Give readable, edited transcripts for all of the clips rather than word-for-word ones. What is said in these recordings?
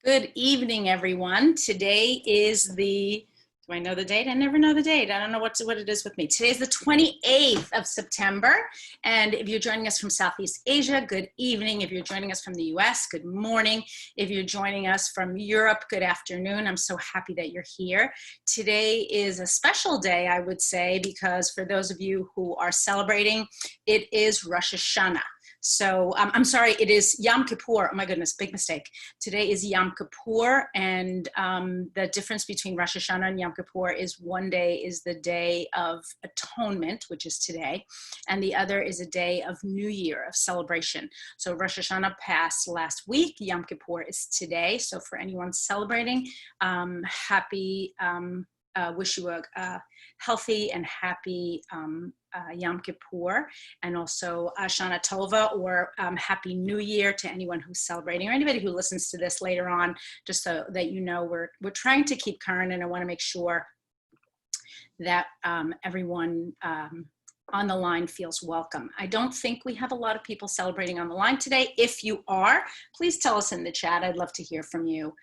Good evening, everyone. Today is do I know the date? I never know the date. I don't know what it is with me. Today is the 28th of September. And if you're joining us from Southeast Asia, good evening. If you're joining us from the US, good morning. If you're joining us from Europe, good afternoon. I'm so happy that you're here. Today is a special day, I would say, because for those of you who are celebrating, it is Rosh Hashanah. So I'm sorry, it is Yom Kippur. Oh my goodness, big mistake. Today is Yom Kippur, and the difference between Rosh Hashanah and Yom Kippur is one day is the Day of Atonement, which is today, and the other is a day of New Year, of celebration. So Rosh Hashanah passed last week, Yom Kippur is today. So for anyone celebrating, wish you a healthy and happy Yom Kippur, and also Shana Tova, or Happy New Year to anyone who's celebrating, or anybody who listens to this later on, just so that you know we're trying to keep current, and I want to make sure that everyone on the line feels welcome. I don't think we have a lot of people celebrating on the line today. If you are, please tell us in the chat. I'd love to hear from you.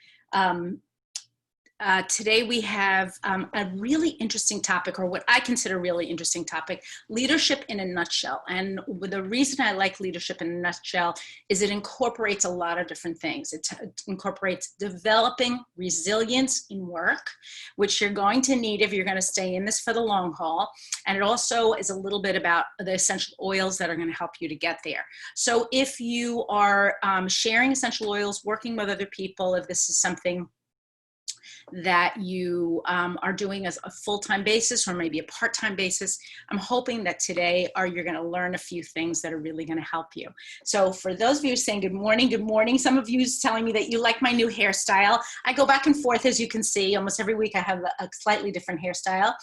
Today we have a really interesting topic, or what I consider a really interesting topic, leadership in a nutshell. And the reason I like leadership in a nutshell is it incorporates a lot of different things. It incorporates developing resilience in work, which you're going to need if you're going to stay in this for the long haul. And it also is a little bit about the essential oils that are going to help you to get there. So if you are sharing essential oils, working with other people, if this is something that you are doing as a full-time basis or maybe a part-time basis, I'm hoping that today you're going to learn a few things that are really going to help you. So for those of you saying good morning, some of you is telling me that you like my new hairstyle. I go back and forth, as you can see. Almost every week I have a slightly different hairstyle.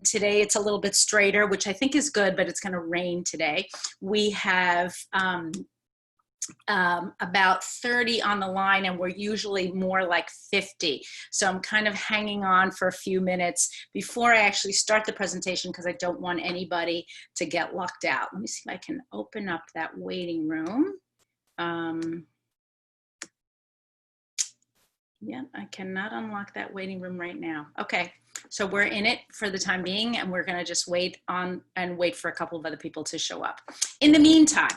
Today it's a little bit straighter, which I think is good, but it's going to rain today. We have about 30 on the line, and we're usually more like 50. So I'm kind of hanging on for a few minutes before I actually start the presentation, because I don't want anybody to get locked out. Let me see if I can open up that waiting room. Yeah, I cannot unlock that waiting room right now. Okay, so we're in it for the time being, and we're going to just wait for a couple of other people to show up. In the meantime,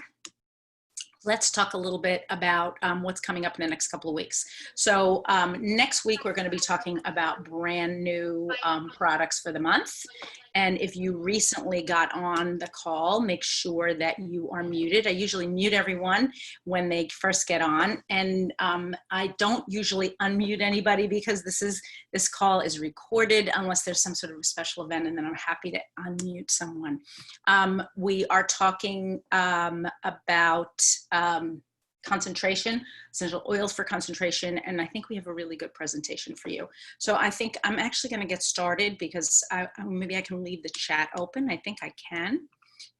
let's talk a little bit about what's coming up in the next couple of weeks. So next week, we're going to be talking about brand new products for the month. And if you recently got on the call, make sure that you are muted. I usually mute everyone when they first get on. And I don't usually unmute anybody, because this call is recorded unless there's some sort of a special event, and then I'm happy to unmute someone. We are talking about concentration, essential oils for concentration, and I think we have a really good presentation for you. So I think I'm actually going to get started, because maybe I can leave the chat open. I think I can,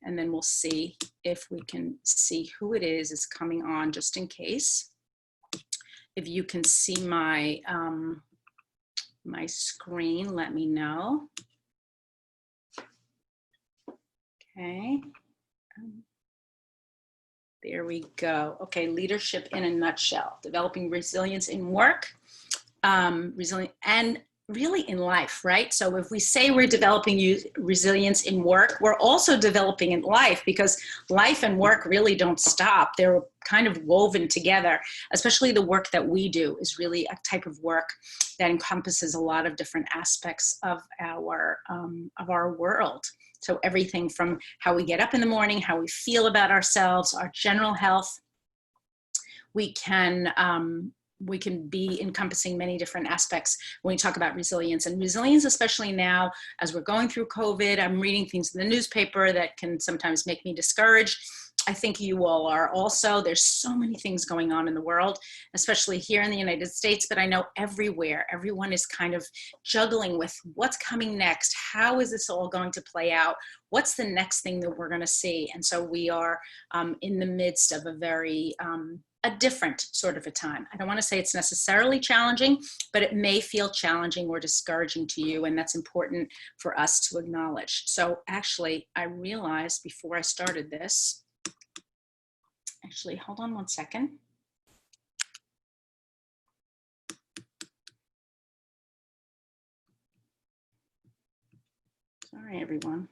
and then we'll see if we can see who it is coming on, just in case. If you can see my my screen, let me know. Okay. There we go. Okay, leadership in a nutshell, developing resilience in work, resilient, and really in life, right? So if we say we're developing resilience in work, we're also developing in life, because life and work really don't stop. They're kind of woven together. Especially the work that we do is really a type of work that encompasses a lot of different aspects of our world. So everything from how we get up in the morning, how we feel about ourselves, our general health, we can be encompassing many different aspects when we talk about resilience. And resilience, especially now, as we're going through COVID, I'm reading things in the newspaper that can sometimes make me discouraged. I think you all are also. There's so many things going on in the world, especially here in the United States, but I know everywhere, everyone is kind of juggling with what's coming next. How is this all going to play out? What's the next thing that we're going to see? And so we are in the midst of a very a different sort of a time. I don't want to say it's necessarily challenging, but it may feel challenging or discouraging to you, and that's important for us to acknowledge. So actually, I realized before I started this, actually, hold on one second. Sorry, everyone.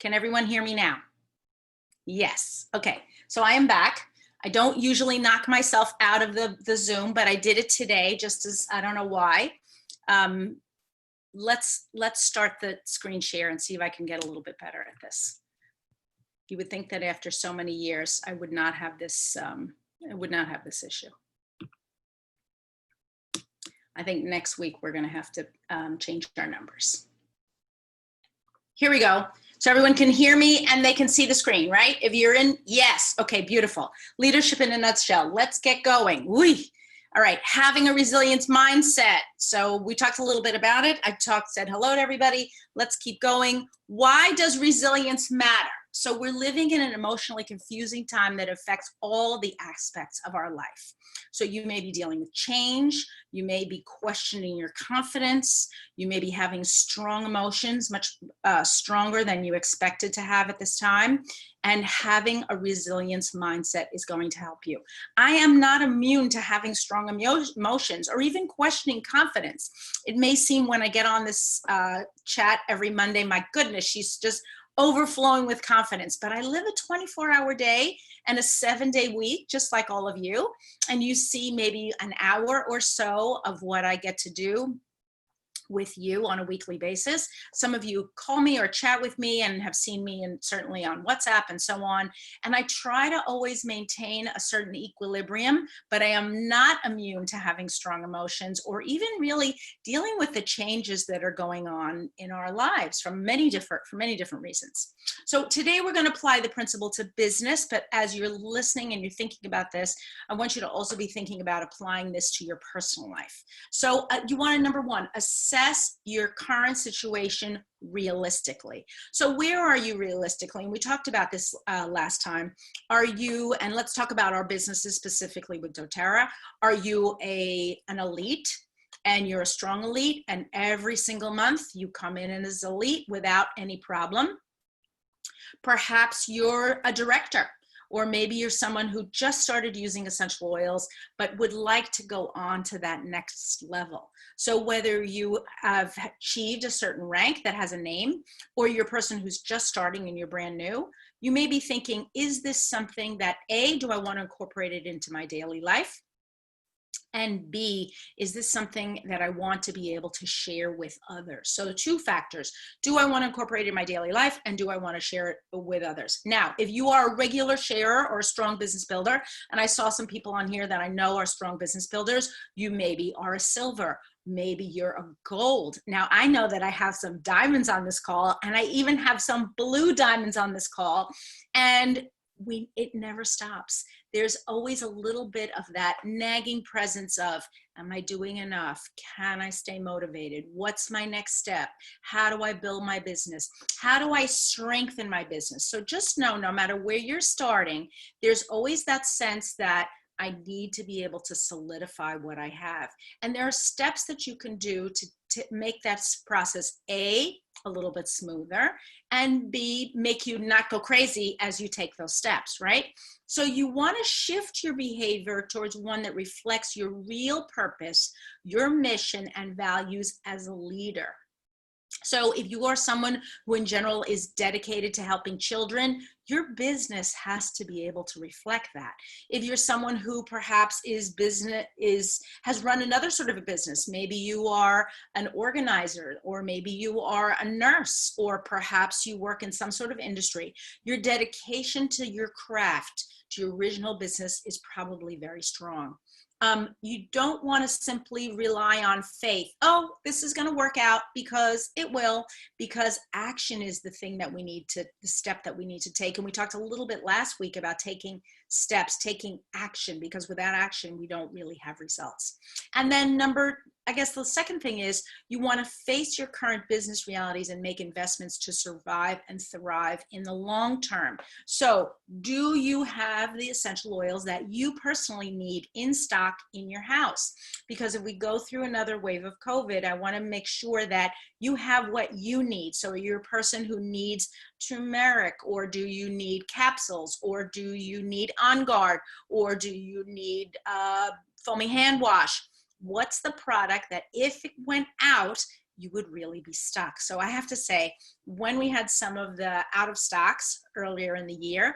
Can everyone hear me now? Yes. Okay. So I am back. I don't usually knock myself out of the Zoom, but I did it today just as, I don't know why. Let's start the screen share and see if I can get a little bit better at this. You would think that after so many years, I would not have this, issue. I think next week we're going to have to change our numbers. Here we go. So everyone can hear me and they can see the screen, right? If you're in, yes. Okay, beautiful. Leadership in a nutshell. Let's get going. Whee. All right, having a resilience mindset. So we talked a little bit about it. Said hello to everybody. Let's keep going. Why does resilience matter? So we're living in an emotionally confusing time that affects all the aspects of our life. So you may be dealing with change. You may be questioning your confidence. You may be having strong emotions, much stronger than you expected to have at this time. And having a resilience mindset is going to help you. I am not immune to having strong emotions or even questioning confidence. It may seem when I get on this chat every Monday, my goodness, she's just overflowing with confidence, but I live a 24-hour day and a 7-day week, just like all of you. And you see maybe an hour or so of what I get to do with you on a weekly basis. Some of you call me or chat with me and have seen me, and certainly on WhatsApp and so on. And I try to always maintain a certain equilibrium, but I am not immune to having strong emotions or even really dealing with the changes that are going on in our lives for many different reasons. So today we're going to apply the principle to business, but as you're listening and you're thinking about this, I want you to also be thinking about applying this to your personal life. So you want to, number one, assess your current situation realistically. So where are you realistically? And we talked about this last time. Are you, and let's talk about our businesses specifically with doTERRA, are you an elite? And you're a strong elite, and every single month you come in as elite without any problem. Perhaps you're a director, or maybe you're someone who just started using essential oils, but would like to go on to that next level. So whether you have achieved a certain rank that has a name, or you're a person who's just starting and you're brand new, you may be thinking, is this something that A, do I want to incorporate it into my daily life? And B, is this something that I want to be able to share with others? So 2 factors. Do I want to incorporate it in my daily life, and do I want to share it with others? Now, if you are a regular sharer or a strong business builder, and I saw some people on here that I know are strong business builders, you maybe are a silver, maybe you're a gold. Now, I know that I have some diamonds on this call, and I even have some blue diamonds on this call, and it never stops. There's always a little bit of that nagging presence of, am I doing enough? Can I stay motivated? What's my next step? How do I build my business? How do I strengthen my business? So just know, no matter where you're starting, there's always that sense that I need to be able to solidify what I have. And there are steps that you can do to make that process, A, a little bit smoother, and B, make you not go crazy as you take those steps, right? So you want to shift your behavior towards one that reflects your real purpose, your mission, and values as a leader. So if you are someone who in general is dedicated to helping children, your business has to be able to reflect that. If you're someone who perhaps has run another sort of a business, maybe you are an organizer, or maybe you are a nurse, or perhaps you work in some sort of industry, your dedication to your craft, to your original business, is probably very strong. You don't want to simply rely on faith. Oh, this is going to work out, because it will, because action is the thing that the step that we need to take. And we talked a little bit last week about taking steps, taking action, because without action, we don't really have results. And then I guess the second thing is, you want to face your current business realities and make investments to survive and thrive in the long term. So do you have the essential oils that you personally need in stock in your house? Because if we go through another wave of COVID, I want to make sure that you have what you need. So you're a person who needs turmeric, or do you need capsules, or do you need On Guard, or do you need foaming hand wash? What's the product that if it went out, you would really be stuck? So I have to say, when we had some of the out of stocks earlier in the year,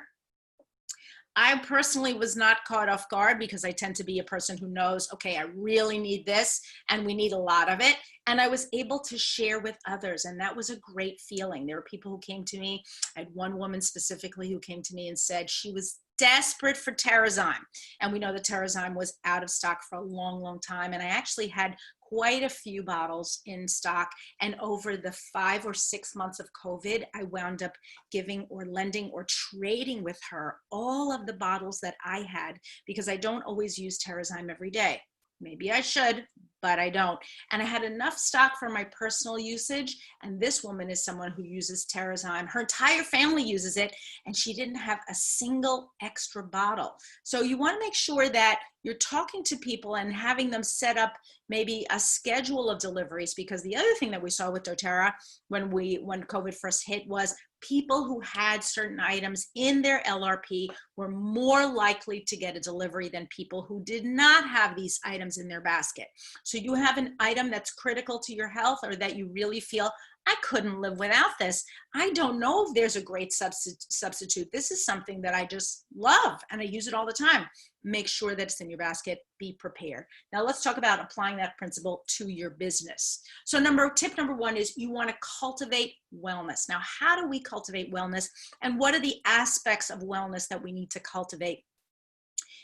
I personally was not caught off guard, because I tend to be a person who knows, okay, I really need this, and we need a lot of it. And I was able to share with others, and that was a great feeling. There were people who came to me. I had one woman specifically who came to me and said she was desperate for Terrazyme. And we know that Terrazyme was out of stock for a long, long time. And I actually had quite a few bottles in stock. And over the 5 or 6 months of COVID, I wound up giving or lending or trading with her all of the bottles that I had, because I don't always use Terrazyme every day. Maybe I should, but I don't. And I had enough stock for my personal usage. And this woman is someone who uses Terrazyme. Her entire family uses it, and she didn't have a single extra bottle. So you want to make sure that you're talking to people and having them set up maybe a schedule of deliveries, because the other thing that we saw with doTERRA when COVID first hit was people who had certain items in their LRP were more likely to get a delivery than people who did not have these items in their basket. So you have an item that's critical to your health, or that you really feel, I couldn't live without this. I don't know if there's a great substitute. This is something that I just love, and I use it all the time. Make sure that it's in your basket. Be prepared. Now let's talk about applying that principle to your business. So tip number 1 is, you want to cultivate wellness. Now, how do we cultivate wellness, and what are the aspects of wellness that we need to cultivate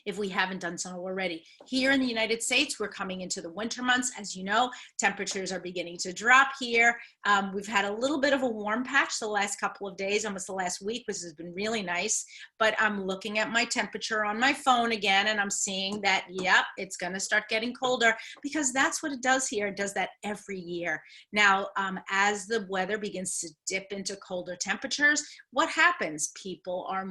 if we haven't done so already? Here in the United States, we're coming into the winter months. As you know, temperatures are beginning to drop here. We've had a little bit of a warm patch the last couple of days, almost the last week, which has been really nice. But I'm looking at my temperature on my phone again, and I'm seeing that, yep, it's going to start getting colder, because that's what it does here. It does that every year. Now, as the weather begins to dip into colder temperatures, what happens? People are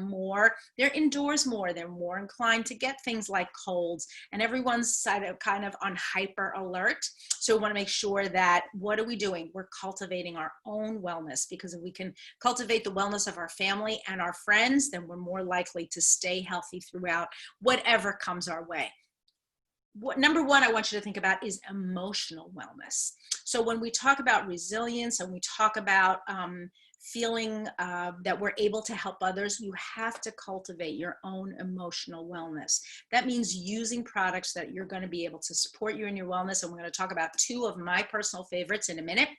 they're indoors more. They're more inclined to get things like colds, and everyone's kind of on hyper alert. So we want to make sure that, what are we doing? We're cultivating our own wellness, because if we can cultivate the wellness of our family and our friends, then we're more likely to stay healthy throughout whatever comes our way. Number 1 I want you to think about is emotional wellness. So when we talk about resilience, and we talk about feeling that we're able to help others, you have to cultivate your own emotional wellness. That means using products that you're going to be able to support you in your wellness. And we're going to talk about 2 of my personal favorites in a minute.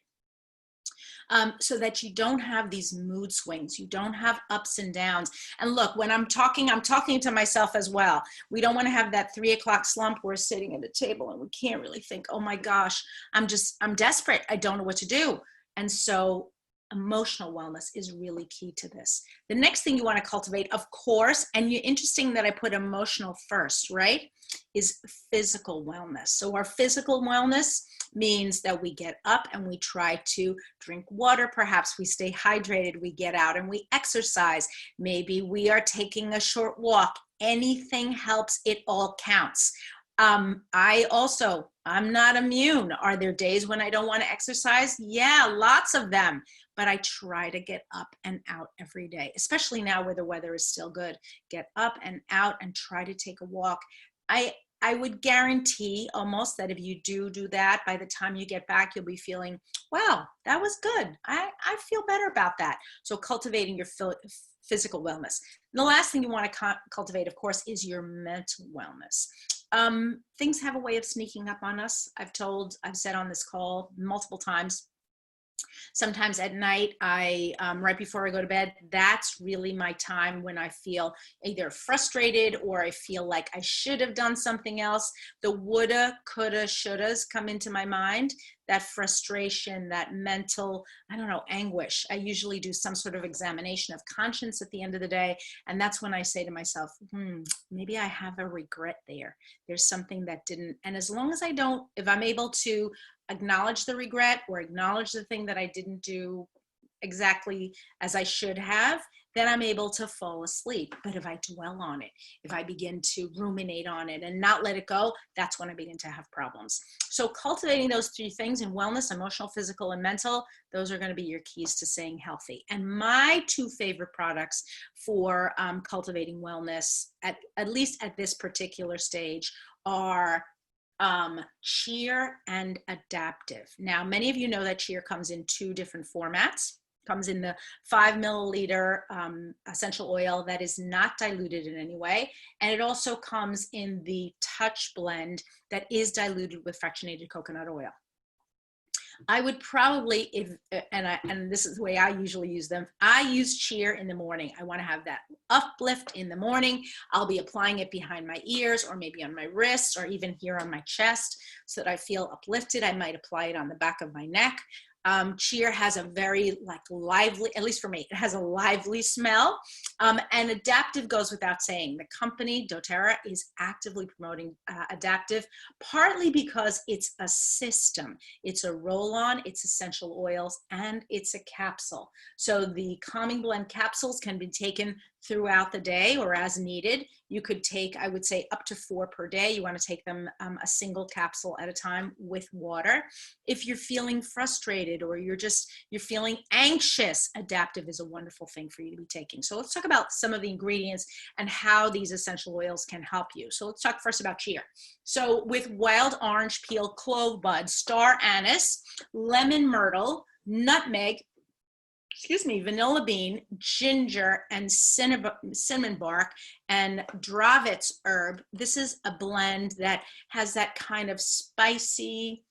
So that you don't have these mood swings, you don't have ups and downs. And look, when I'm talking to myself as well. We don't want to have that 3 o'clock slump where we're sitting at the table and we can't really think, oh my gosh, I'm desperate. I don't know what to do. And so emotional wellness is really key to this. The next thing you want to cultivate, of course, and you're interesting that I put emotional first, right, is physical wellness. So our physical wellness means that we get up and we try to drink water. Perhaps we stay hydrated. We get out and we exercise. Maybe we are taking a short walk. Anything helps. It all counts. I'm not immune. Are there days when I don't want to exercise? Yeah, lots of them. But I try to get up and out every day, especially now where the weather is still good. Get up and out and try to take a walk. I would guarantee almost that if you do that, by the time you get back, you'll be feeling, wow, that was good. I feel better about that. So cultivating your physical wellness. And the last thing you want to cultivate, of course, is your mental wellness. Things have a way of sneaking up on us. I've said on this call multiple times, sometimes at night, right before I go to bed, that's really my time when I feel either frustrated or I feel like I should have done something else. The woulda, coulda, shouldas come into my mind, that frustration, that mental, I don't know, anguish. I usually do some sort of examination of conscience at the end of the day. And that's when I say to myself, maybe I have a regret there. There's something that didn't, and as long as if I'm able to acknowledge the regret or acknowledge the thing that I didn't do exactly as I should have, then I'm able to fall asleep. But if I dwell on it, if I begin to ruminate on it and not let it go, that's when I begin to have problems. So cultivating those 3 things in wellness, emotional, physical, and mental, those are going to be your keys to staying healthy. And my 2 favorite products for cultivating wellness, at least at this particular stage, are Cheer and Adaptive. Now, many of you know that Cheer comes in 2 different formats. Comes in the 5 milliliter essential oil that is not diluted in any way. And it also comes in the Touch blend that is diluted with fractionated coconut oil. I would probably, and this is the way I usually use them, I use Cheer in the morning. I want to have that uplift in the morning. I'll be applying it behind my ears or maybe on my wrists or even here on my chest so that I feel uplifted. I might apply it on the back of my neck. Cheer has a very lively, at least for me, it has a lively smell. And Adaptive goes without saying. The company, doTERRA, is actively promoting Adaptive, partly because it's a system. It's a roll-on, it's essential oils, and it's a capsule. So the Calming Blend capsules can be taken throughout the day or as needed. You could take, I would say, up to 4 per day. You want to take them a single capsule at a time with water. If you're feeling frustrated or you're feeling anxious, Adaptive is a wonderful thing for you to be taking. So let's talk about some of the ingredients and how these essential oils can help you. So let's talk first about Cheer. So with wild orange peel, clove bud, star anise, lemon myrtle, nutmeg, vanilla bean, ginger, and cinnamon bark, and Dravitz herb. This is a blend that has that kind of spicy,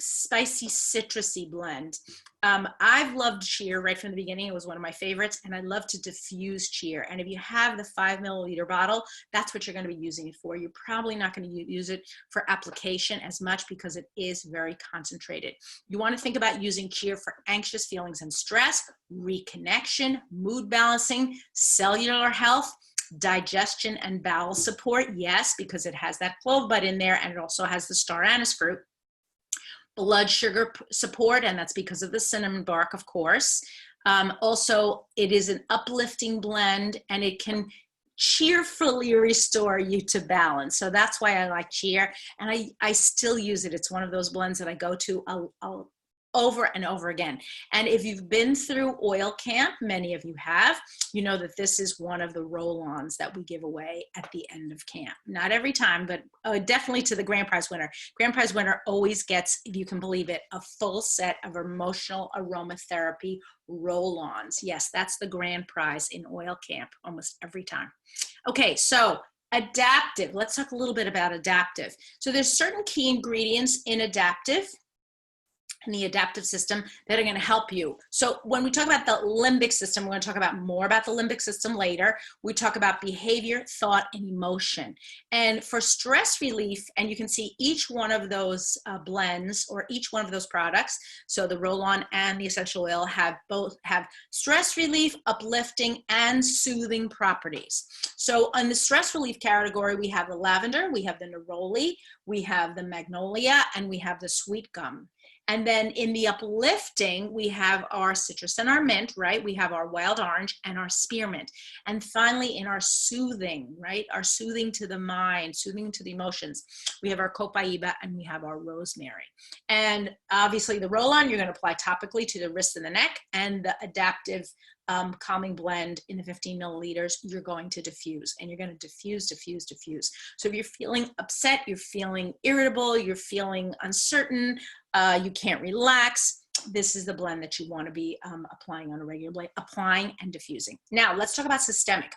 citrusy blend. I've loved Cheer right from the beginning. It was one of my favorites, and I love to diffuse Cheer. And if you have the 5 milliliter bottle, that's what you're going to be using it for. You're probably not going to use it for application as much because it is very concentrated. You want to think about using Cheer for anxious feelings and stress, reconnection, mood balancing, cellular health, digestion and bowel support. Yes, because it has that clove bud in there, and it also has the star anise fruit. Blood sugar support, and that's because of the cinnamon bark, of course. Also, it is an uplifting blend, and it can cheerfully restore you to balance. So that's why I like Cheer, and I still use it. It's one of those blends that I go to over and over again. And if you've been through oil camp, many of you have, you know that this is one of the roll-ons that we give away at the end of camp. Not every time, but definitely to the grand prize winner. Grand prize winner always gets, if you can believe it, a full set of emotional aromatherapy roll-ons. Yes, that's the grand prize in oil camp almost every time. Okay, so Adaptive. Let's talk a little bit about Adaptive. So there's certain key ingredients in Adaptive and the adaptive system that are going to help you. So when we talk about the limbic system, we're going to talk about more about the limbic system later. We talk about behavior, thought, and emotion. And for stress relief, and you can see each one of those blends or each one of those products, so the roll-on and the essential oil have stress relief, uplifting, and soothing properties. So on the stress relief category, we have the lavender, we have the neroli, we have the magnolia, and we have the sweet gum. And then in the uplifting, we have our citrus and our mint, right? We have our wild orange and our spearmint. And finally, in our soothing, right? Our soothing to the mind, soothing to the emotions, we have our copaiba and we have our rosemary. And obviously the roll-on, you're going to apply topically to the wrist and the neck, and the adaptive calming blend in the 15 milliliters, you're going to diffuse, and you're going to diffuse. So if you're feeling upset, you're feeling irritable, you're feeling uncertain, you can't relax, this is the blend that you want to be applying on a regular basis, applying and diffusing. Now let's talk about systemic.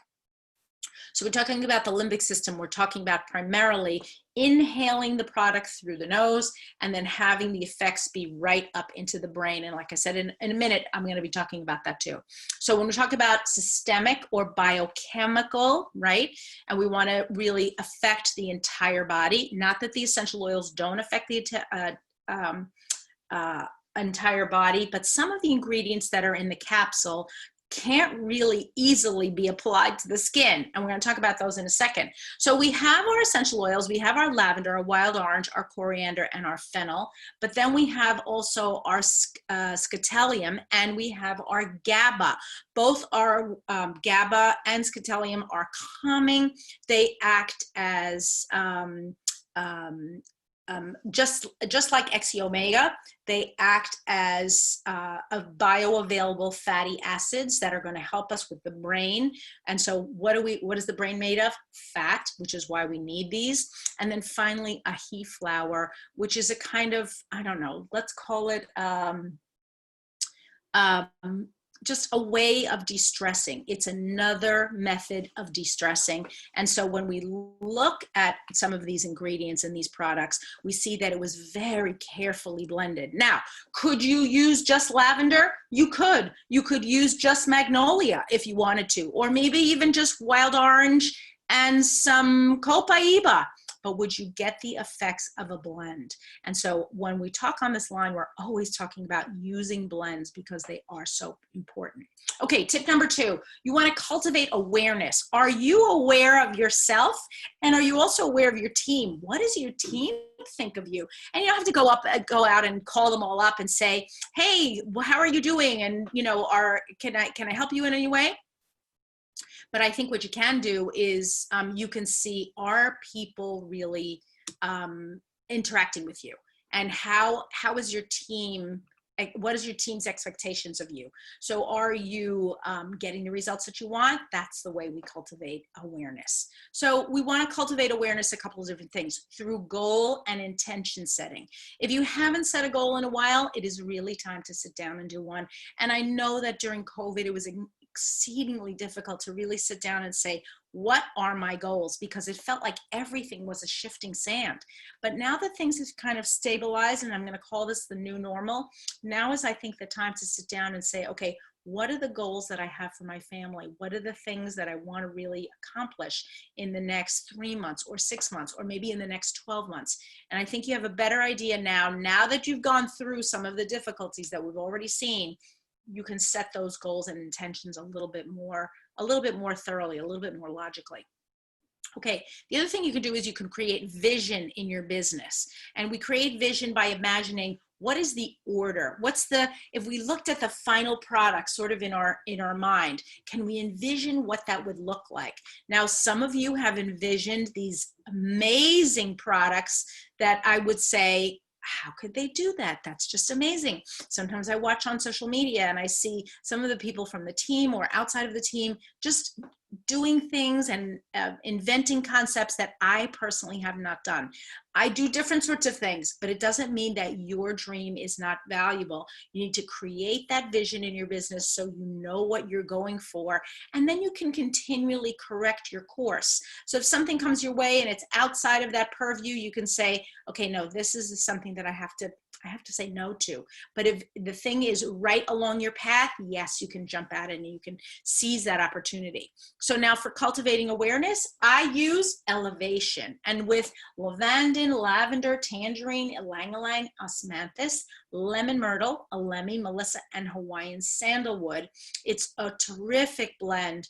So we're talking about the limbic system. We're talking about primarily inhaling the product through the nose and then having the effects be right up into the brain. And like I said, in a minute, I'm going to be talking about that too. So when we talk about systemic or biochemical, right, and we want to really affect the entire body, not that the essential oils don't affect the entire body, but some of the ingredients that are in the capsule can't really easily be applied to the skin. And we're going to talk about those in a second. So we have our essential oils, we have our lavender, our wild orange, our coriander, and our fennel. But then we have also our scutellum, and we have our GABA. Both our GABA and scutellum are calming. They act as just like X-Omega, they act as a bioavailable fatty acids that are going to help us with the brain. And so what is the brain made of? Fat, which is why we need these. And then finally, ahi flower, which is a kind of, I don't know, let's call it just a way of de-stressing. It's another method of de-stressing. And so when we look at some of these ingredients in these products, we see that it was very carefully blended. Now, could you use just lavender? You could. You could use just magnolia if you wanted to, or maybe even just wild orange and some copaiba. But would you get the effects of a blend? And so when we talk on this line, we're always talking about using blends because they are so important. Okay, tip number 2, you want to cultivate awareness. Are you aware of yourself? And are you also aware of your team? What does your team think of you? And you don't have to go out and call them all up and say, hey, how are you doing? And can I help you in any way? But I think what you can do is you can see, are people really interacting with you? And how is your team, what is your team's expectations of you? So are you getting the results that you want? That's the way we cultivate awareness. So we want to cultivate awareness a couple of different things through goal and intention setting. If you haven't set a goal in a while, it is really time to sit down and do one. And I know that during COVID, it was exceedingly difficult to really sit down and say, what are my goals? Because it felt like everything was a shifting sand. But now that things have kind of stabilized, and I'm going to call this the new normal, now is, I think, the time to sit down and say, okay, what are the goals that I have for my family? What are the things that I want to really accomplish in the next 3 months or 6 months, or maybe in the next 12 months? And I think you have a better idea now that you've gone through some of the difficulties that we've already seen. You can set those goals and intentions a little bit more thoroughly, a little bit more logically. Okay, the other thing you can do is you can create vision in your business. And we create vision by imagining, what is the order? If we looked at the final product sort of in our mind, can we envision what that would look like? Now, some of you have envisioned these amazing products that I would say, how could they do that? That's just amazing. Sometimes I watch on social media and I see some of the people from the team or outside of the team just doing things and inventing concepts that I personally have not done. I do different sorts of things, but it doesn't mean that your dream is not valuable. You need to create that vision in your business so you know what you're going for, and then you can continually correct your course. So if something comes your way and it's outside of that purview, you can say, okay, no, this is something that I have to say no to. But if the thing is right along your path, yes, you can jump at it and you can seize that opportunity. So now for cultivating awareness, I use elevation. And with lavandin, lavender, tangerine, ylang-ylang, osmanthus, lemon myrtle, alemi, melissa, and Hawaiian sandalwood, it's a terrific blend,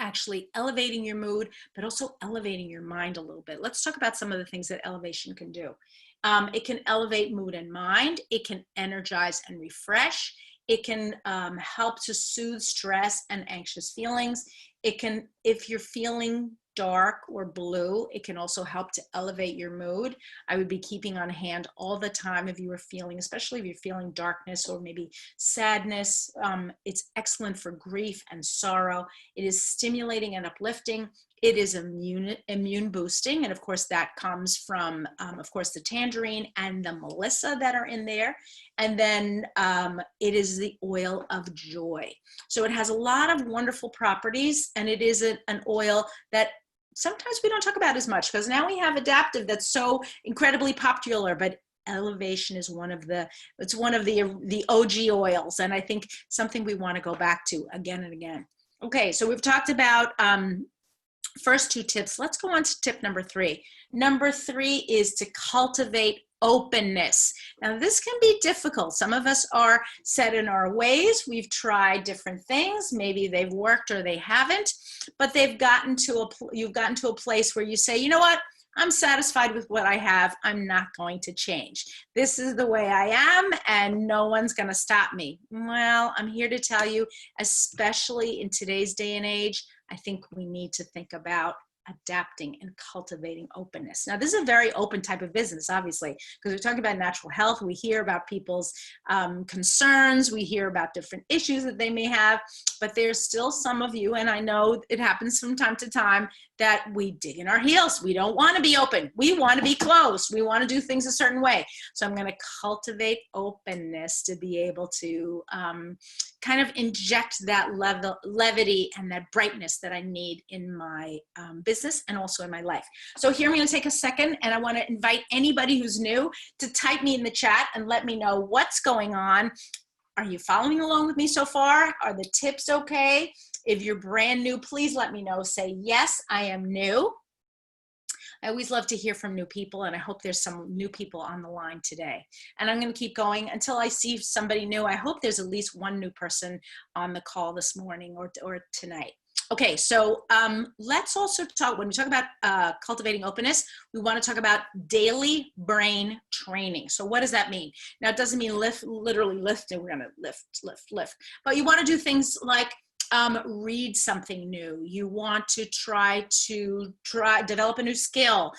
actually elevating your mood, but also elevating your mind a little bit. Let's talk about some of the things that elevation can do. It can elevate mood and mind. It can energize and refresh. It can help to soothe stress and anxious feelings. It can, if you're feeling dark or blue. It can also help to elevate your mood. I would be keeping on hand all the time if you were feeling, especially if you're feeling darkness or maybe sadness. It's excellent for grief and sorrow. It is stimulating and uplifting. It is immune boosting. And of course, that comes from, of course, the tangerine and the melissa that are in there. And then it is the oil of joy. So it has a lot of wonderful properties, and it is an oil that sometimes we don't talk about as much because now we have adaptive that's so incredibly popular, but elevation is one of the OG oils, and I think something we want to go back to again and again. Okay, so we've talked about first two tips. Let's go on to tip number 3. Number 3 is to cultivate openness. Now, this can be difficult. Some of us are set in our ways. We've tried different things. Maybe they've worked or they haven't, but you've gotten to a place where you say, you know what? I'm satisfied with what I have. I'm not going to change. This is the way I am, and no one's going to stop me. Well, I'm here to tell you, especially in today's day and age, I think we need to think about adapting and cultivating openness. Now, this is a very open type of business, obviously, because we're talking about natural health. We hear about people's concerns. We hear about different issues that they may have, but there's still some of you, and I know it happens from time to time, that we dig in our heels. We don't want to be open. We want to be closed. We want to do things a certain way. So I'm going to cultivate openness to be able to kind of inject that levity and that brightness that I need in my business and also in my life. So here I'm going to take a second, and I want to invite anybody who's new to type me in the chat and let me know what's going on. Are you following along with me so far? Are the tips okay? If you're brand new, please let me know. Say, yes, I am new. I always love to hear from new people, and I hope there's some new people on the line today. And I'm going to keep going until I see somebody new. I hope there's at least one new person on the call this morning or tonight. Okay, so let's also talk, when we talk about cultivating openness, we want to talk about daily brain training. So what does that mean? Now, it doesn't mean literally lift, and we're going to lift. But you want to do things like read something new. You want to try develop a new skill.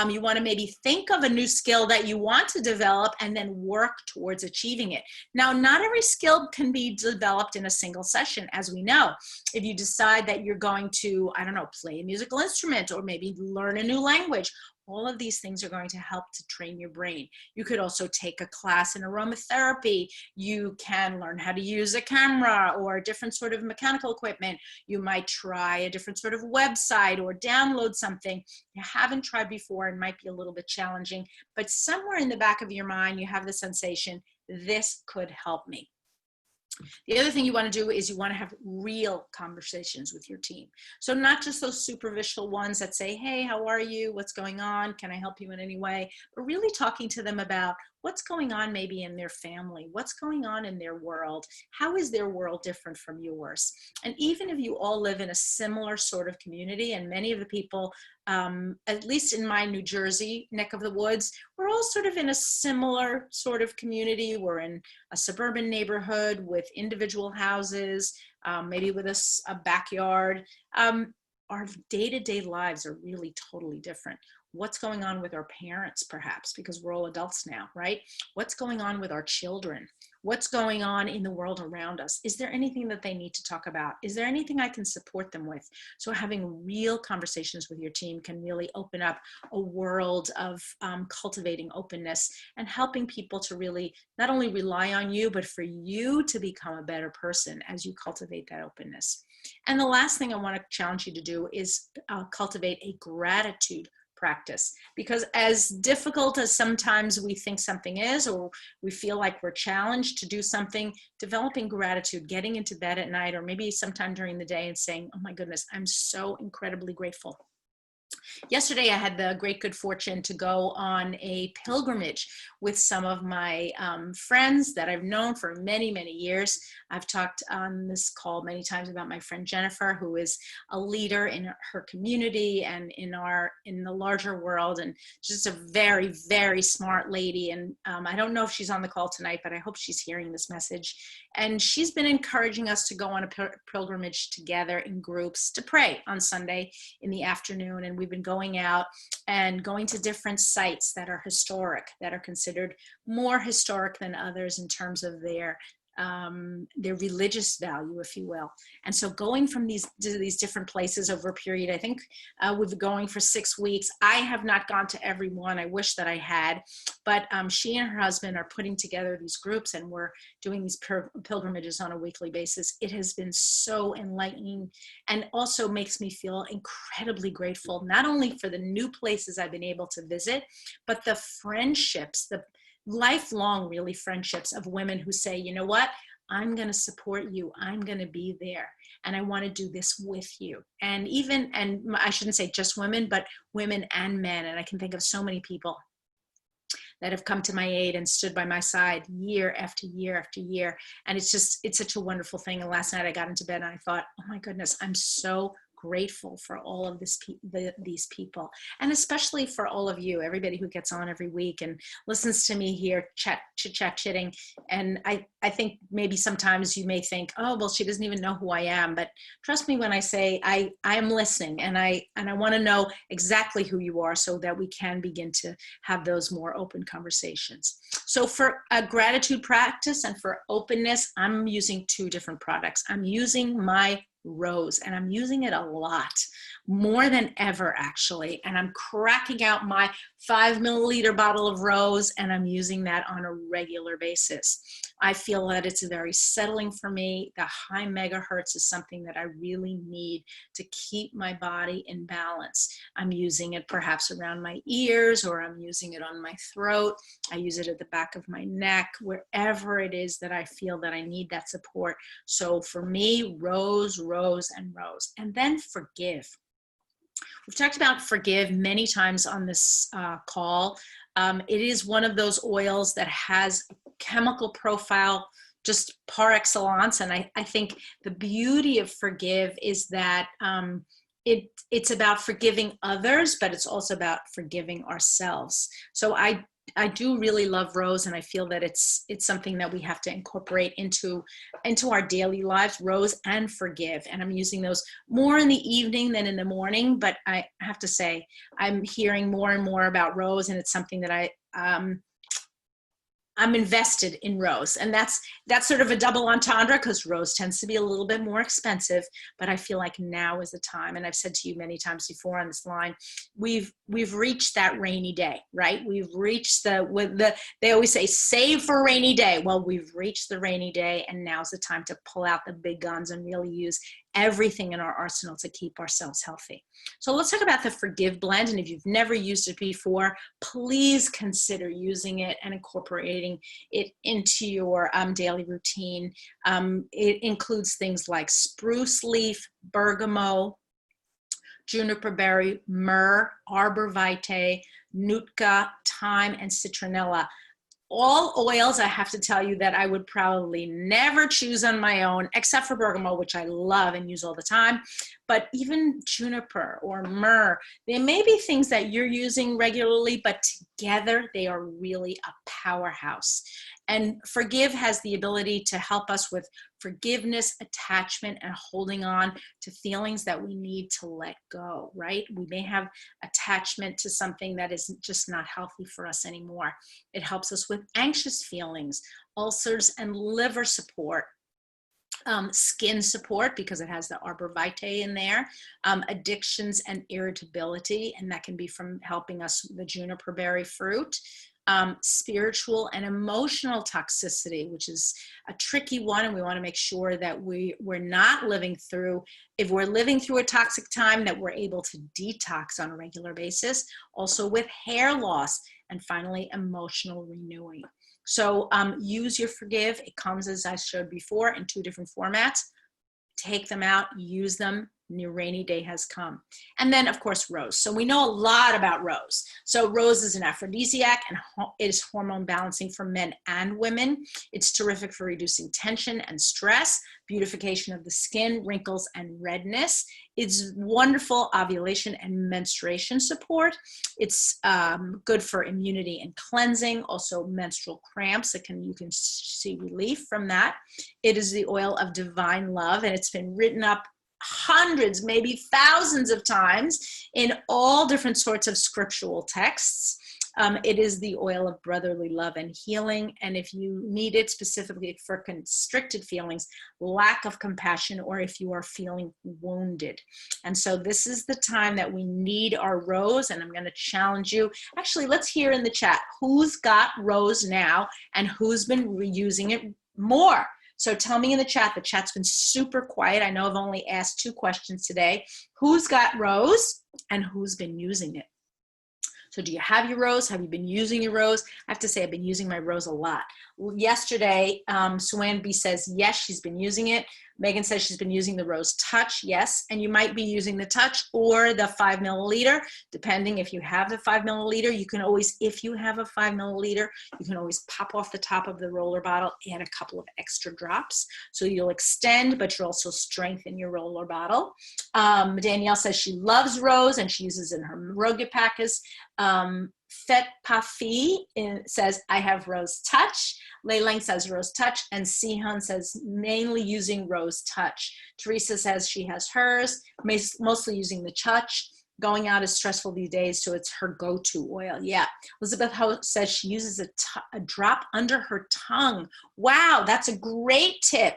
You want to maybe think of a new skill that you want to develop and then work towards achieving it. Now, not every skill can be developed in a single session, as we know. If you decide that you're going to, I don't know, play a musical instrument or maybe learn a new language, all of these things are going to help to train your brain. You could also take a class in aromatherapy. You can learn how to use a camera or a different sort of mechanical equipment. You might try a different sort of website or download something you haven't tried before and might be a little bit challenging, but somewhere in the back of your mind, you have the sensation, this could help me. The other thing you want to do is you want to have real conversations with your team. So not just those superficial ones that say, hey, how are you? What's going on? Can I help you in any way? But really talking to them about what's going on maybe in their family, what's going on in their world, how is their world different from yours? And even if you all live in a similar sort of community, and many of the people, at least in my New Jersey neck of the woods, we're all sort of in a similar sort of community. We're in a suburban neighborhood with individual houses, maybe with a backyard. Our day-to-day lives are really totally different. What's going on with our parents, perhaps, because we're all adults now, right? What's going on with our children? What's going on in the world around us? Is there anything that they need to talk about? Is there anything I can support them with? So having real conversations with your team can really open up a world of cultivating openness and helping people to really not only rely on you, but for you to become a better person as you cultivate that openness. And the last thing I want to challenge you to do is cultivate a gratitude practice, because as difficult as sometimes we think something is, or we feel like we're challenged to do something, developing gratitude, getting into bed at night or maybe sometime during the day and saying, oh my goodness, I'm so incredibly grateful Yesterday, I had the great good fortune to go on a pilgrimage with some of my friends that I've known for many, many years. I've talked on this call many times about my friend Jennifer, who is a leader in her community and in the larger world, and just a very, very smart lady. And I don't know if she's on the call tonight, but I hope she's hearing this message. And she's been encouraging us to go on a pilgrimage together in groups to pray on Sunday in the afternoon. And we've been going out and going to different sites that are historic, that are considered more historic than others in terms of their religious value, if you will. And so going from these different places over a period, I think we've been going for 6 weeks. I have not gone to every one. I wish that I had, but she and her husband are putting together these groups, and we're doing these pilgrimages on a weekly basis. It has been so enlightening, and also makes me feel incredibly grateful, not only for the new places I've been able to visit, but the friendships, the lifelong really friendships of women who say, you know what, I'm going to support you. I'm going to be there. And I want to do this with you. And I shouldn't say just women, but women and men. And I can think of so many people that have come to my aid and stood by my side year after year after year. And it's such a wonderful thing. And last night I got into bed and I thought, oh my goodness, I'm so grateful for all of these people, and especially for all of you, everybody who gets on every week and listens to me here chitting. And I think maybe sometimes you may think, oh, well, she doesn't even know who I am, but trust me when I say I am listening, and I want to know exactly who you are so that we can begin to have those more open conversations. So for a gratitude practice and for openness, I'm using 2 different products. I'm using my Rose, and I'm using it a lot, more than ever actually, and I'm cracking out my 5 milliliter bottle of Rose, and I'm using that on a regular basis. I feel that it's very settling for me. The high megahertz is something that I really need to keep my body in balance. I'm using it perhaps around my ears, or I'm using it on my throat. I use it at the back of my neck, wherever it is that I feel that I need that support. So for me, Rose, Rose, and Rose. And then forgive. We've talked about forgive many times on this call. It is one of those oils that has a chemical profile just par excellence. And I think the beauty of forgive is that it's about forgiving others, but it's also about forgiving ourselves. So I do really love Rose, and I feel that it's something that we have to incorporate into our daily lives, Rose and forgive. And I'm using those more in the evening than in the morning, but I have to say I'm hearing more and more about Rose, and it's something that I'm invested in Rose. And that's sort of a double entendre, because Rose tends to be a little bit more expensive, but I feel like now is the time. And I've said to you many times before on this line, we've reached that rainy day, right? We've reached they always say save for a rainy day. Well, we've reached the rainy day, and now's the time to pull out the big guns and really use everything in our arsenal to keep ourselves healthy. So let's talk about the Forgive blend. And if you've never used it before, please consider using it and incorporating it into your daily routine. It includes things like spruce leaf, bergamot, juniper berry, myrrh, arbor vitae, nootka, thyme, and citronella. All oils, I have to tell you, that I would probably never choose on my own, except for bergamot, which I love and use all the time. But even juniper or myrrh, they may be things that you're using regularly, but together they are really a powerhouse. And Forgive has the ability to help us with forgiveness, attachment, and holding on to feelings that we need to let go, right? We may have attachment to something that is just not healthy for us anymore. It helps us with anxious feelings, ulcers and liver support, skin support, because it has the arbor vitae in there, addictions and irritability, and that can be from helping us with the juniper berry fruit. Spiritual and emotional toxicity, which is a tricky one, and we want to make sure that we're not living through, if we're living through a toxic time, that we're able to detox on a regular basis. Also with hair loss, and finally emotional renewing. So use your Forgive. It comes, as I showed before, in 2 different formats. Take them out, use them, New rainy day has come. And then, of course, rose. So we know a lot about rose. So rose is an aphrodisiac and it is hormone balancing for men and women. It's terrific for reducing tension and stress, beautification of the skin, wrinkles, and redness. It's wonderful ovulation and menstruation support. It's good for immunity and cleansing, also menstrual cramps. You can see relief from that. It is the oil of divine love, and it's been written up hundreds, maybe thousands of times in all different sorts of scriptural texts. It is the oil of brotherly love and healing. And if you need it specifically for constricted feelings, lack of compassion, or if you are feeling wounded. And so this is the time that we need our rose. And I'm going to challenge you. Actually, let's hear in the chat who's got rose now and who's been using it more. So tell me in the chat. The chat's been super quiet. I know I've only asked 2 questions today. Who's got rose and who's been using it? So do you have your rose? Have you been using your rose? I have to say I've been using my rose a lot. Yesterday, Suan B says, yes, she's been using it. Megan says she's been using the Rose Touch, yes. And you might be using the Touch or the 5 milliliter, depending if you have the 5 milliliter. You can always, if you have a 5 milliliter, you can always pop off the top of the roller bottle, add a couple of extra drops. So you'll extend, but you'll also strengthen your roller bottle. Danielle says she loves Rose and she uses it in her Rogapakas. Fet Pafi says, I have Rose Touch. Leilang says Rose Touch. And Sihan says, mainly using Rose Touch. Teresa says she has hers, mostly using the Touch. Going out is stressful these days, so it's her go-to oil. Yeah. Elizabeth Ho says she uses a drop under her tongue. Wow, that's a great tip.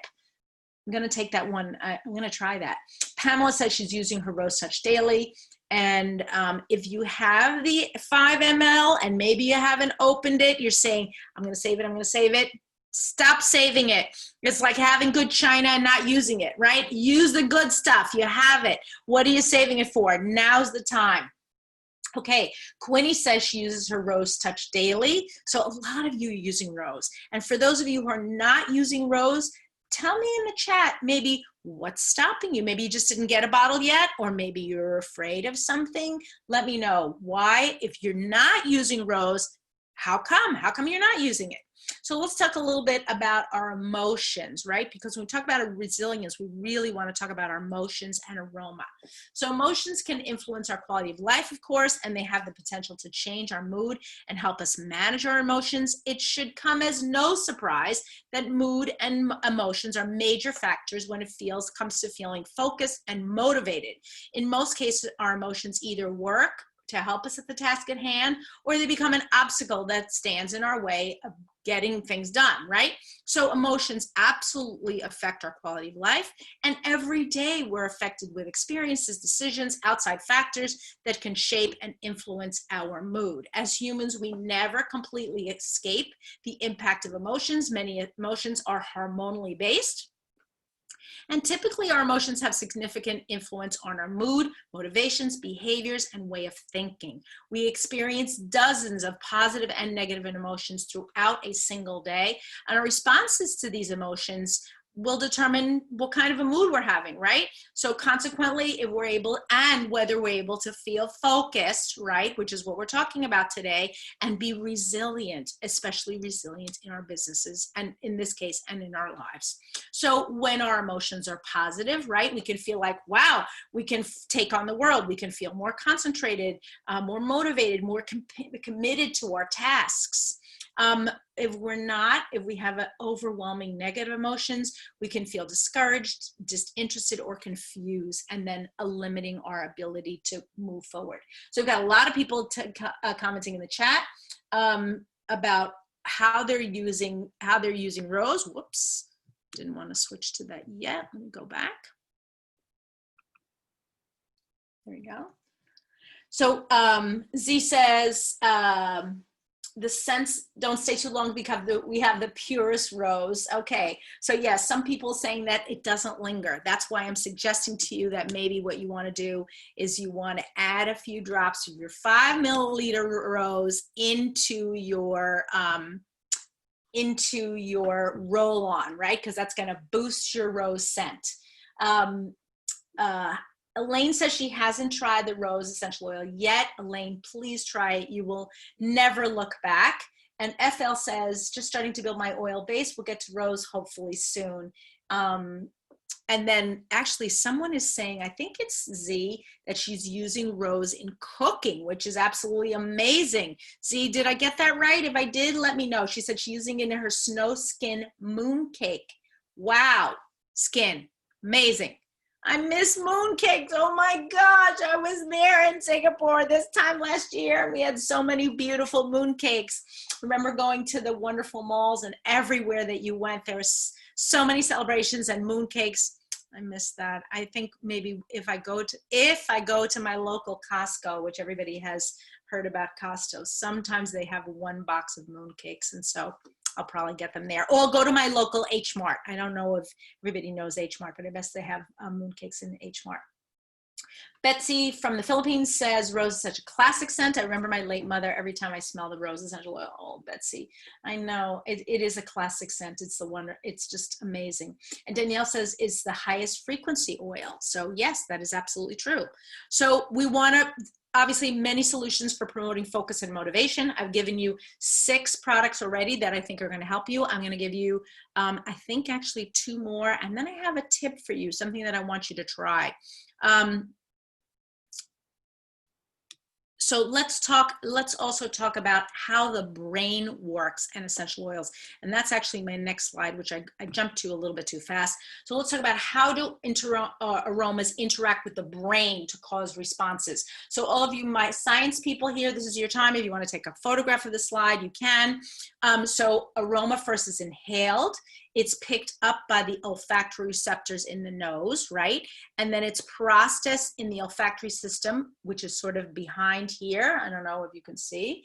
I'm going to take that one. I'm going to try that. Pamela says she's using her Rose Touch daily. And if you have the 5 ml and maybe you haven't opened it, you're saying, I'm going to save it, I'm going to save it. Stop saving it. It's like having good china and not using it, right? Use the good stuff. You have it. What are you saving it for? Now's the time. Okay, Quinny says she uses her Rose Touch daily. So a lot of you are using Rose. And for those of you who are not using Rose, tell me in the chat maybe what's stopping you. Maybe you just didn't get a bottle yet, or maybe you're afraid of something. Let me know why. If you're not using Rose, how come? How come you're not using it? So let's talk a little bit about our emotions, right? Because when we talk about resilience, we really want to talk about our emotions and aroma. So emotions can influence our quality of life, of course, and they have the potential to change our mood and help us manage our emotions. It should come as no surprise that mood and emotions are major factors when it comes to feeling focused and motivated. In most cases, our emotions either work to help us at the task at hand, or they become an obstacle that stands in our way of getting things done, right? So emotions absolutely affect our quality of life, and every day we're affected with experiences, decisions, outside factors that can shape and influence our mood. As humans, we never completely escape the impact of emotions. Many emotions are hormonally based. And typically our emotions have significant influence on our mood, motivations, behaviors, and way of thinking. We experience dozens of positive and negative emotions throughout a single day, and our responses to these emotions will determine what kind of a mood we're having, right? So consequently, if we're able, and whether we're able to feel focused, right, which is what we're talking about today, and be resilient, especially resilient in our businesses, and in this case, and in our lives. So when our emotions are positive, right, we can feel like, wow, we can take on the world. We can feel more concentrated, more motivated, more committed to our tasks. If we have overwhelming negative emotions, we can feel discouraged, disinterested, or confused, and then limiting our ability to move forward. So we've got a lot of people commenting in the chat about how they're using Rose. Whoops, didn't want to switch to that yet. Let me go back. There we go. So Z says, the scents don't stay too long because we have the purest rose. Okay, so yes, some people saying that it doesn't linger. That's why I'm suggesting to you that maybe what you want to do is you want to add a few drops of your 5 milliliter rose into your roll-on, right? Because that's going to boost your rose scent. Elaine says she hasn't tried the rose essential oil yet. Elaine, please try it. You will never look back. And FL says, just starting to build my oil base. We'll get to rose hopefully soon. And then actually someone is saying, I think it's Z, that she's using rose in cooking, which is absolutely amazing. Z, did I get that right? If I did, let me know. She said she's using it in her snow skin moon cake. Wow, skin, amazing. I miss mooncakes. Oh my gosh, I was there in Singapore this time last year. We had so many beautiful mooncakes. Remember going to the wonderful malls, and everywhere that you went, there was so many celebrations and mooncakes. I miss that. I think maybe if I go to my local Costco, which everybody has heard about Costco, sometimes they have one box of mooncakes, and so I'll probably get them there. Or go to my local H Mart. I don't know if everybody knows H Mart, but I guess they have mooncakes in H Mart. Betsy from the Philippines says, rose is such a classic scent. I remember my late mother, every time I smell the rose essential oil. Oh, Betsy, I know, it is a classic scent. It's the wonder, it's just amazing. And Danielle says, it's the highest frequency oil. So yes, that is absolutely true. So we want to, obviously many solutions for promoting focus and motivation. I've given you 6 products already that I think are going to help you. I'm going to give you, I think actually 2 more. And then I have a tip for you, something that I want you to try. So let's also talk about how the brain works and essential oils. And that's actually my next slide, which I jumped to a little bit too fast. So let's talk about how do aromas interact with the brain to cause responses. So all of you, my science people here, this is your time. If you want to take a photograph of the slide, you can. So aroma first is inhaled. It's picked up by the olfactory receptors in the nose, right? And then it's processed in the olfactory system, which is sort of behind here. I don't know if you can see.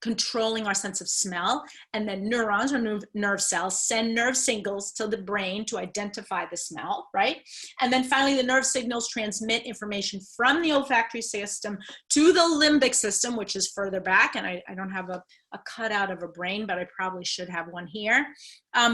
Controlling our sense of smell, and then neurons or nerve cells send nerve signals to the brain to identify the smell, right? And then finally the nerve signals transmit information from the olfactory system to the limbic system, which is further back, and I don't have a cutout of a brain, but I probably should have one here,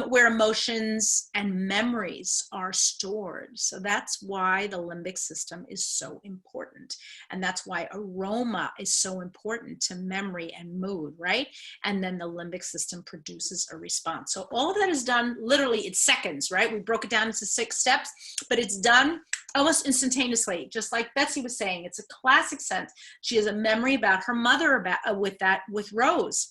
where emotions and memories are stored. So that's why the limbic system is so important. And that's why aroma is so important to memory and mood, right? And then the limbic system produces a response. So all of that is done literally, it's seconds, right? We broke it down into 6 steps, but it's done almost instantaneously. Just like Betsy was saying, it's a classic scent. She has a memory about her mother with rose.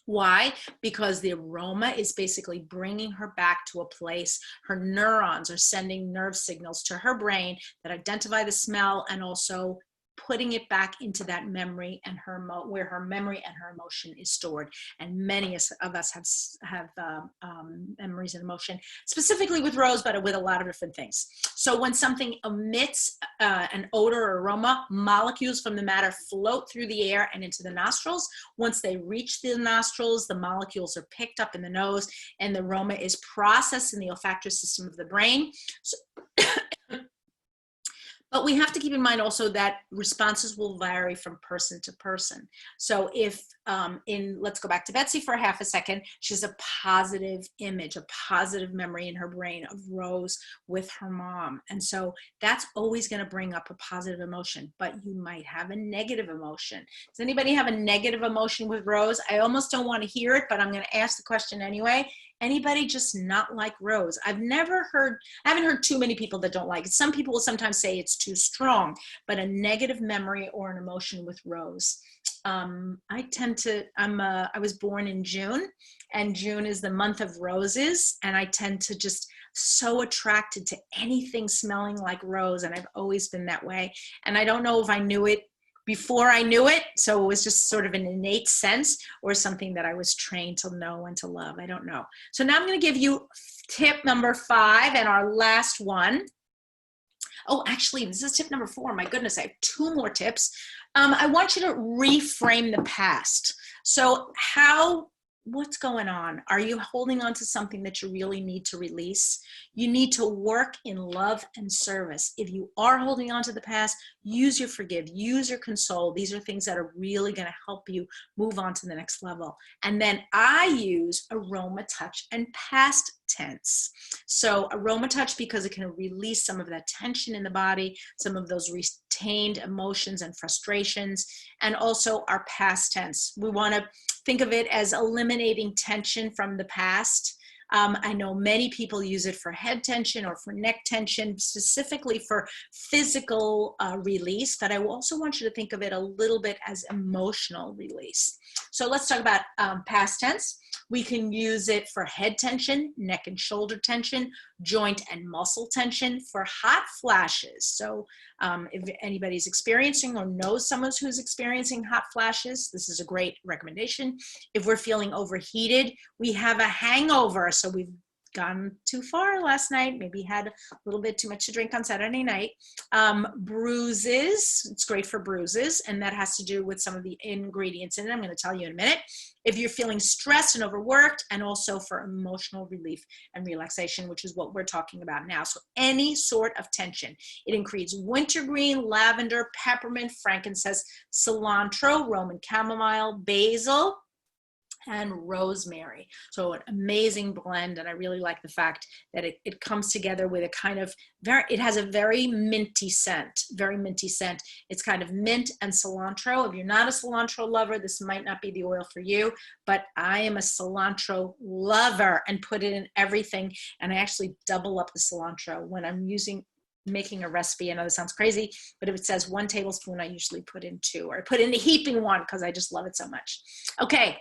Why? Because the aroma is basically bringing her back to a place. Her neurons are sending nerve signals to her brain that identify the smell, and also putting it back into that memory and where her memory and her emotion is stored. And many of us have memories and emotion, specifically with rose, but with a lot of different things. So when something emits an odor or aroma, molecules from the matter float through the air and into the nostrils. Once they reach the nostrils, the molecules are picked up in the nose, and the aroma is processed in the olfactory system of the brain. So but we have to keep in mind also that responses will vary from person to person. So if let's go back to Betsy for half a second, she has a positive image, a positive memory in her brain of rose with her mom. And so that's always going to bring up a positive emotion, but you might have a negative emotion. Does anybody have a negative emotion with rose? I almost don't want to hear it, but I'm going to ask the question anyway. Anybody just not like rose? I haven't heard too many people that don't like it. Some people will sometimes say it's too strong, but a negative memory or an emotion with rose. I was born in June, and June is the month of roses, and I tend to just so attracted to anything smelling like rose, and I've always been that way. And I don't know if I knew it before I knew it, so it was just sort of an innate sense, or something that I was trained to know and to love. I don't know. So now I'm going to give you tip number 5 and our last one. Oh, actually, this is tip number 4. My goodness, I have 2 more tips. I want you to reframe the past. So what's going on? Are you holding on to something that you really need to release? You need to work in love and service. If you are holding on to the past, use your forgive, use your console. These are things that are really going to help you move on to the next level. And then I use aroma, touch, and past tense. So aroma touch, because it can release some of that tension in the body, some of those retained emotions and frustrations, and also our past tense. We want to think of it as eliminating tension from the past. I know many people use it for head tension or for neck tension, specifically for physical release, but I also want you to think of it a little bit as emotional release. So let's talk about past tense. We can use it for head tension, neck and shoulder tension, joint and muscle tension, for hot flashes. So if anybody's experiencing or knows someone who's experiencing hot flashes, this is a great recommendation. If we're feeling overheated, we have a hangover, so we've gone too far last night, maybe had a little bit too much to drink on Saturday night. Bruises, it's great for bruises, and that has to do with some of the ingredients in it. I'm going to tell you in a minute. If you're feeling stressed and overworked, and also for emotional relief and relaxation, which is what we're talking about now. So any sort of tension. It includes wintergreen, lavender, peppermint, frankincense, cilantro, Roman chamomile, basil, and rosemary. So an amazing blend, and I really like the fact that it comes together with a kind of it has a very minty scent, very minty scent. It's kind of mint and cilantro. If you're not a cilantro lover, this might not be the oil for you, but I am a cilantro lover and put it in everything, and I actually double up the cilantro when I'm making a recipe. I know this sounds crazy, but if it says 1 tablespoon, I usually put in 2, or I put in a heaping one because I just love it so much. Okay,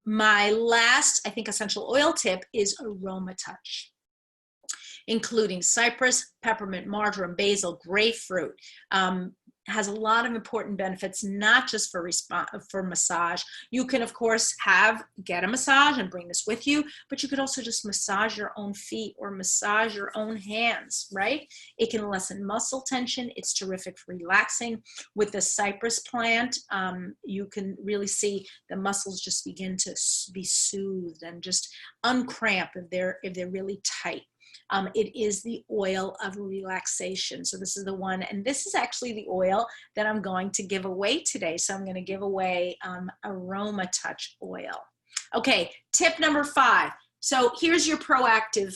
my last, I think, essential oil tip is aroma touch, including cypress, peppermint, marjoram, basil, grapefruit. Has a lot of important benefits, not just for massage. You can, of course, get a massage and bring this with you, but you could also just massage your own feet or massage your own hands, right? It can lessen muscle tension. It's terrific for relaxing. With the cypress plant, you can really see the muscles just begin to be soothed and just uncramp if they're really tight. It is the oil of relaxation. So this is the one, and this is actually the oil that I'm going to give away today. So I'm going to give away Aroma Touch oil. Okay, tip number 5. So here's your proactive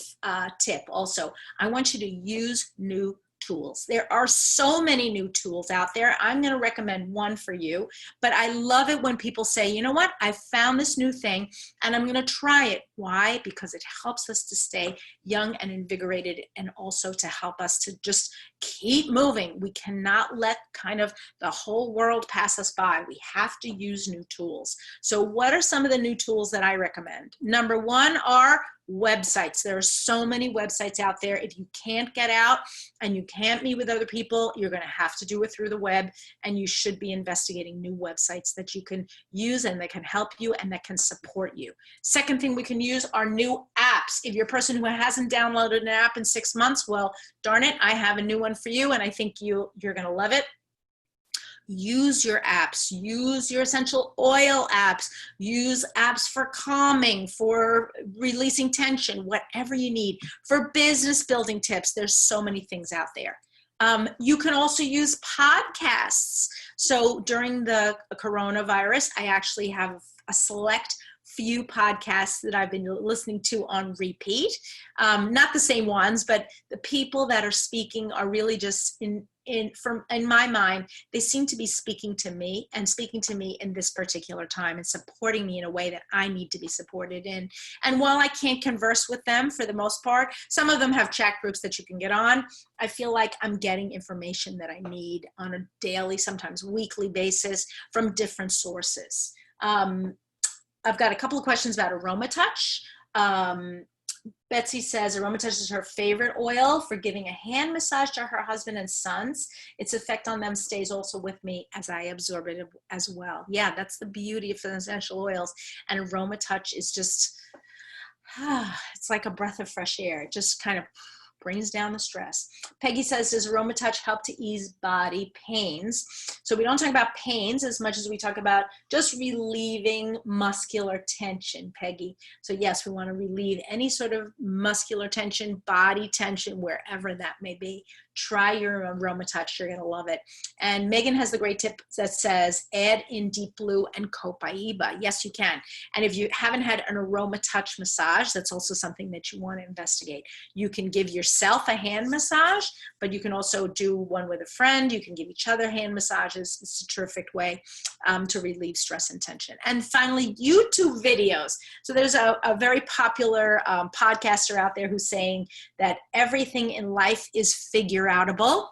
tip also. I want you to use new tools. There are so many new tools out there. I'm going to recommend one for you, but I love it when people say, you know what, I found this new thing and I'm going to try it. Why? Because it helps us to stay young and invigorated, and also to help us to just keep moving. We cannot let kind of the whole world pass us by. We have to use new tools. So what are some of the new tools that I recommend? Number 1 are websites. There are so many websites out there. If you can't get out and you can't meet with other people, you're going to have to do it through the web, and you should be investigating new websites that you can use and that can help you and that can support you. Second thing we can use are new apps. If you're a person who hasn't downloaded an app in 6 months, well, darn it, I have a new one for you, and I think you're going to love it. Use your apps, use your essential oil apps, use apps for calming, for releasing tension, whatever you need. For business building tips, there's so many things out there. You can also use podcasts. So during the coronavirus, I actually have a select few podcasts that I've been listening to on repeat. Not the same ones, but the people that are speaking are really just in my mind, they seem to be speaking to me in this particular time and supporting me in a way that I need to be supported in. And while I can't converse with them for the most part, some of them have chat groups that you can get on. I feel like I'm getting information that I need on a daily, sometimes weekly basis from different sources. I've got a couple of questions about Aroma Touch. Betsy says Aroma Touch is her favorite oil for giving a hand massage to her husband and sons. Its effect on them stays also with me as I absorb it as well. Yeah, that's the beauty of essential oils. And Aroma Touch is just, it's like a breath of fresh air. It just kind of brings down the stress. Peggy says, does Aroma Touch help to ease body pains? So we don't talk about pains as much as we talk about just relieving muscular tension, Peggy. So yes, we want to relieve any sort of muscular tension, body tension, wherever that may be. try your Aroma Touch. You're going to love it. And Megan has the great tip that says, add in Deep Blue and Copaiba. Yes, you can. And if you haven't had an Aroma Touch massage, that's also something that you want to investigate. You can give yourself a hand massage, but you can also do one with a friend. You can give each other hand massages. It's a terrific way to relieve stress and tension. And finally, YouTube videos. So there's a very popular podcaster out there who's saying that everything in life is figure-outable.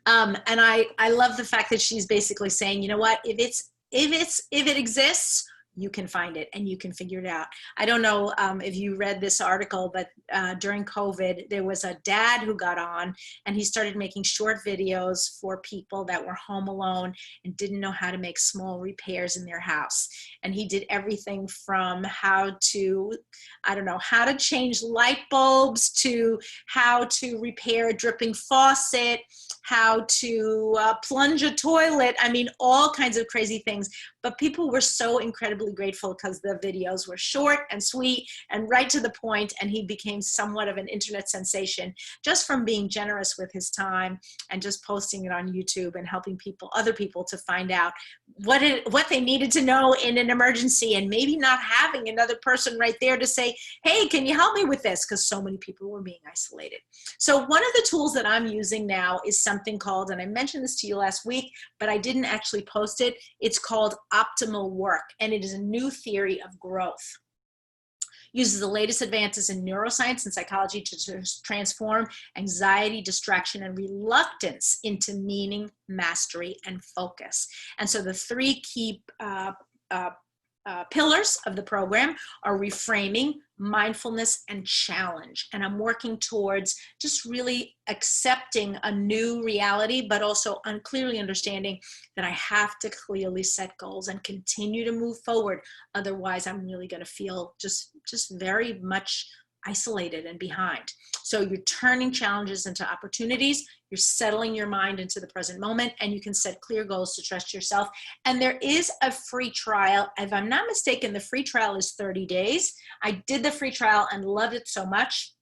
And I love the fact that she's basically saying, you know what, if it exists, you can find it and you can figure it out. I don't know if you read this article, but during COVID, there was a dad who got on and he started making short videos for people that were home alone and didn't know how to make small repairs in their house. And he did everything from how to, how to change light bulbs to how to repair a dripping faucet, how to plunge a toilet. I mean, all kinds of crazy things. But people were so incredibly grateful because the videos were short and sweet and right to the point, and he became somewhat of an internet sensation just from being generous with his time and just posting it on YouTube and helping other people to find out what they needed to know in an emergency, and maybe not having another person right there to say, hey, can you help me with this? Because so many people were being isolated. So one of the tools that I'm using now is something called, and I mentioned this to you last week, but I didn't actually post it. It's called Optimal Work, and it is a new theory of growth. Uses the latest advances in neuroscience and psychology to transform anxiety, distraction, and reluctance into meaning, mastery, and focus. And so the three key pillars of the program are reframing, mindfulness, and challenge. And I'm working towards just really accepting a new reality, but also clearly understanding that I have to clearly set goals and continue to move forward. Otherwise, I'm really going to feel just very much isolated and behind. So you're turning challenges into opportunities, you're settling your mind into the present moment, and you can set clear goals to trust yourself. And there is a free trial. If I'm not mistaken, the free trial is 30 days. I did the free trial and loved it so much.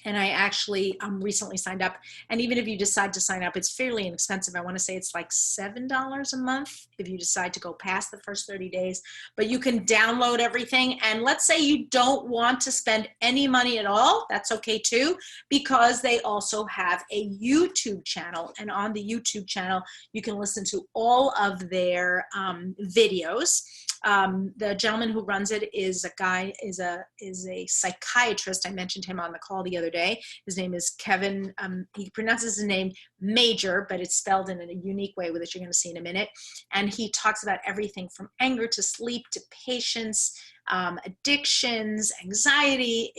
And I actually recently signed up. And even if you decide to sign up, it's fairly inexpensive. I want to say it's like $7 a month if you decide to go past the first 30 days. But you can download everything. And let's say you don't want to spend any money at all. That's okay too, because they also have a YouTube channel. And on the YouTube channel, you can listen to all of their videos. The gentleman who runs it is a psychiatrist. I mentioned him on the call the other day. His name is Kevin. He pronounces his name Major, but it's spelled in a unique way, which you're going to see in a minute. And he talks about everything from anger to sleep to patience, addictions, anxiety.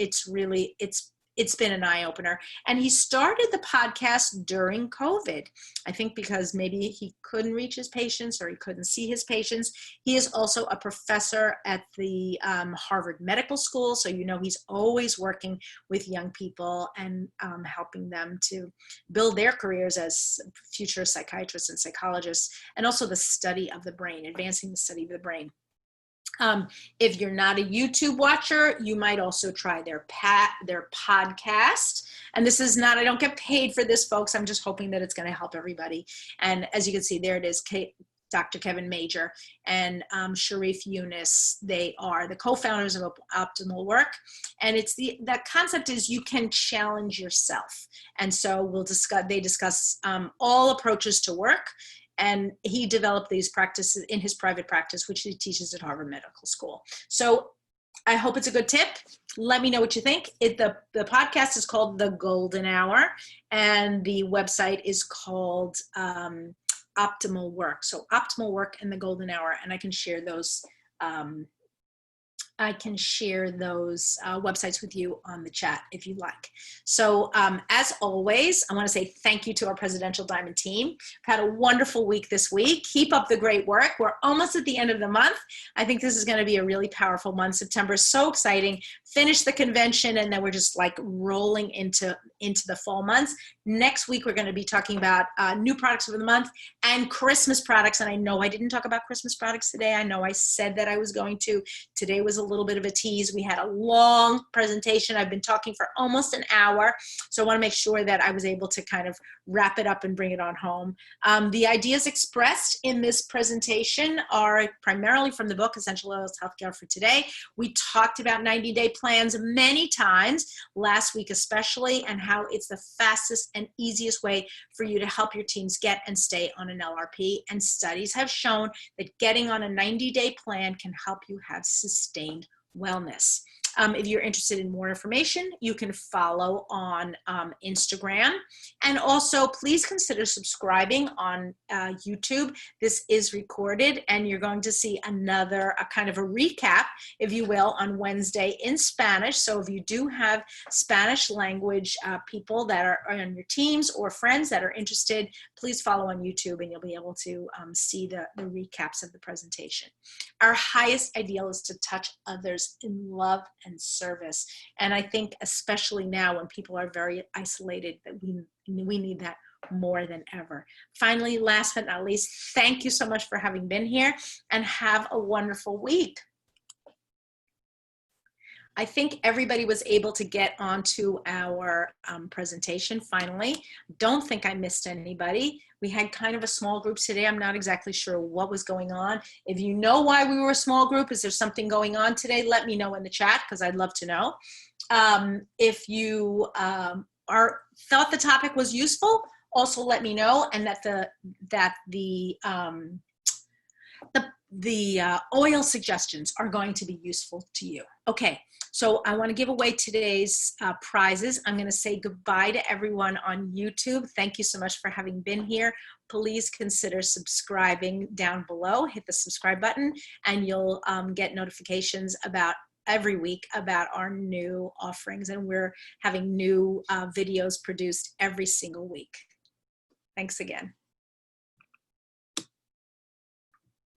It's been an eye-opener. And he started the podcast during COVID, I think because maybe he couldn't reach his patients or he couldn't see his patients. He is also a professor at the Harvard Medical School. So, he's always working with young people and helping them to build their careers as future psychiatrists and psychologists, and also the study of the brain, advancing the study of the brain. If you're not a YouTube watcher, you might also try their podcast. And this is not, I don't get paid for this, folks. I'm just hoping that it's going to help everybody. And as you can see, there it is, Dr. Kevin Major and Sharif Yunus. They are the co-founders of Optimal Work. And that concept is you can challenge yourself. And so they discuss all approaches to work. And he developed these practices in his private practice, which he teaches at Harvard Medical School. So I hope it's a good tip. Let me know what you think. The podcast is called The Golden Hour, and the website is called Optimal Work. So Optimal Work and The Golden Hour, and I can share those websites with you on the chat if you like. So as always, I want to say thank you to our Presidential Diamond team. We've had a wonderful week this week. Keep up the great work. We're almost at the end of the month. I think this is going to be a really powerful month. September is so exciting. Finish the convention, and then we're just like rolling into the fall months. Next week, we're going to be talking about new products of the month and Christmas products. And I know I didn't talk about Christmas products today. I know I said that I was going to. Today was a little bit of a tease. We had a long presentation. I've been talking for almost an hour. So I want to make sure that I was able to kind of wrap it up and bring it on home. The ideas expressed in this presentation are primarily from the book, Essential Oils Healthcare for Today. We talked about 90-day plans many times, last week especially, and how it's the fastest and easiest way for you to help your teams get and stay on an LRP. And studies have shown that getting on a 90-day plan can help you have sustained wellness. If you're interested in more information, you can follow on Instagram. And also, please consider subscribing on YouTube. This is recorded, and you're going to see a kind of a recap, if you will, on Wednesday in Spanish. So if you do have Spanish language people that are on your teams or friends that are interested, please follow on YouTube, and you'll be able to see the recaps of the presentation. Our highest ideal is to touch others in love and service. And I think especially now when people are very isolated, that we need that more than ever. Finally, last but not least, thank you so much for having been here, and have a wonderful week. I think everybody was able to get onto our presentation finally. Don't think I missed anybody. We had kind of a small group today. I'm not exactly sure what was going on. If you know why we were a small group, is there something going on today? Let me know in the chat, because I'd love to know. If you thought the topic was useful, also let me know, and that the oil suggestions are going to be useful to you. Okay, so I want to give away today's prizes. I'm going to say goodbye to everyone on YouTube. Thank you so much for having been here. Please consider subscribing down below. Hit the subscribe button, and you'll get notifications about every week about our new offerings. And we're having new videos produced every single week. Thanks again.